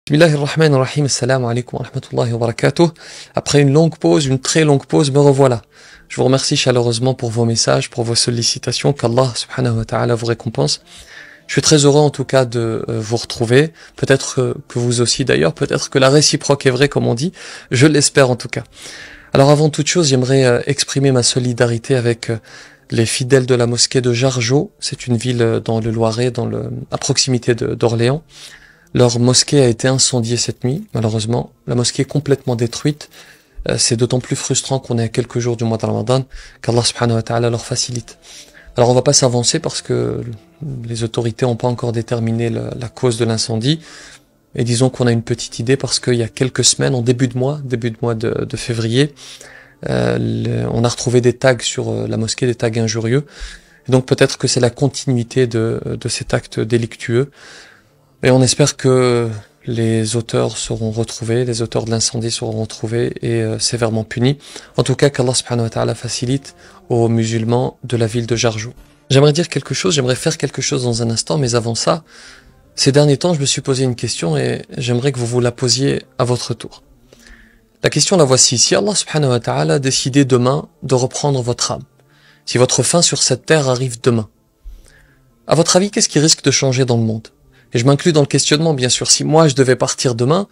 Bismillahirrahmanirrahim, assalamu alaikum wa rahmatullahi wa barakatuh. Après une longue pause, une très longue pause, me revoilà. Je vous remercie chaleureusement pour vos messages, pour vos sollicitations, qu'Allah subhanahu wa ta'ala vous récompense. Je suis très heureux en tout cas de vous retrouver, peut-être que vous aussi d'ailleurs, peut-être que la réciproque est vraie comme on dit, je l'espère en tout cas. Alors avant toute chose, j'aimerais exprimer ma solidarité avec les fidèles de la mosquée de Jargeau. C'est une ville dans le Loiret, à proximité d'Orléans. Leur mosquée a été incendiée cette nuit, malheureusement. La mosquée est complètement détruite. C'est d'autant plus frustrant qu'on est à quelques jours du mois de Ramadan, qu'Allah subhanahu wa ta'ala leur facilite. Alors on va pas s'avancer parce que les autorités n'ont pas encore déterminé la cause de l'incendie. Et disons qu'on a une petite idée parce qu'il y a quelques semaines, en début de mois de février, on a retrouvé des tags sur la mosquée, des tags injurieux. Et donc peut-être que c'est la continuité de cet acte délictueux. Et on espère que les auteurs seront retrouvés, les auteurs de l'incendie seront retrouvés et sévèrement punis. En tout cas, qu'Allah subhanahu wa ta'ala facilite aux musulmans de la ville de Jargeau. J'aimerais dire quelque chose, j'aimerais faire quelque chose dans un instant, mais avant ça, ces derniers temps, je me suis posé une question et j'aimerais que vous la posiez à votre tour. La question la voici. Si Allah subhanahu wa ta'ala a décidé demain de reprendre votre âme, si votre fin sur cette terre arrive demain, à votre avis, qu'est-ce qui risque de changer dans le monde? Et je m'inclus dans le questionnement, bien sûr. Si moi je devais partir demain,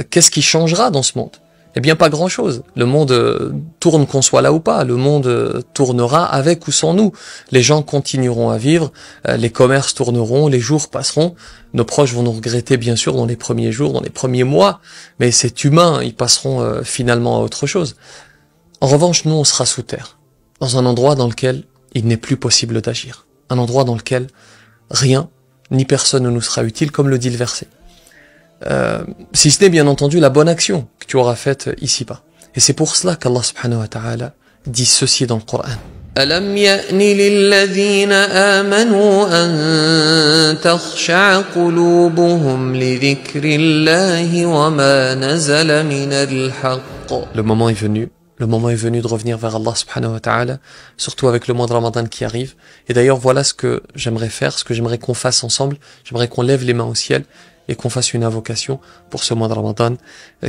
qu'est-ce qui changera dans ce monde? Eh bien, pas grand-chose. Le monde tourne qu'on soit là ou pas. Le monde tournera avec ou sans nous. Les gens continueront à vivre, les commerces tourneront, les jours passeront. Nos proches vont nous regretter, bien sûr, dans les premiers jours, dans les premiers mois. Mais c'est humain, ils passeront finalement à autre chose. En revanche, nous, on sera sous terre, dans un endroit dans lequel il n'est plus possible d'agir. Un endroit dans lequel rien ni personne ne nous sera utile, comme le dit le verset. Si ce n'est bien entendu la bonne action que tu auras faite ici-bas. Et c'est pour cela qu'Allah subhanahu wa ta'ala dit ceci dans le Coran. أَلَمْ يَأْنِ لِلَّذِينَ آمَنُوا أَن تَخْشَعَ قُلُوبُهُمْ لِذِكْرِ اللَّهِ وَمَا نَزَلَ مِنَ الْحَقِّ. Le moment est venu de revenir vers Allah subhanahu wa ta'ala, surtout avec le mois de Ramadan qui arrive. Et d'ailleurs, voilà ce que j'aimerais faire, ce que j'aimerais qu'on fasse ensemble. J'aimerais qu'on lève les mains au ciel et qu'on fasse une invocation pour ce mois de Ramadan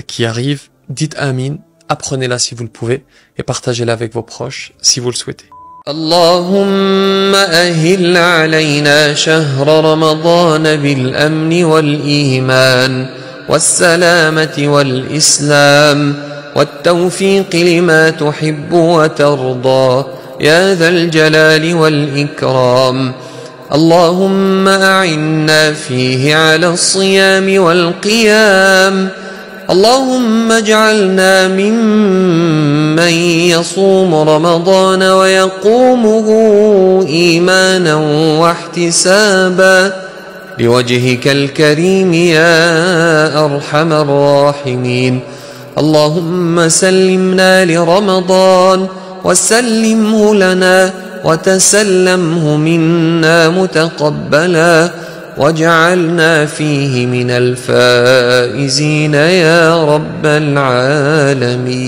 qui arrive. Dites Amin, apprenez-la si vous le pouvez et partagez-la avec vos proches si vous le souhaitez. اللهم أهل علينا شهر رمضان بالأمن والإيمان والسلامة والإسلام والتوفيق لما تحب وترضى يا ذا الجلال والإكرام. اللهم أعنا فيه على الصيام والقيام. اللهم اجعلنا ممن يصوم رمضان ويقومه إيمانا واحتسابا لوجهك الكريم يا أرحم الراحمين. اللهم سلمنا لرمضان وسلمه لنا وتسلمه منا متقبلا واجعلنا فيه من الفائزين يا رب العالمين.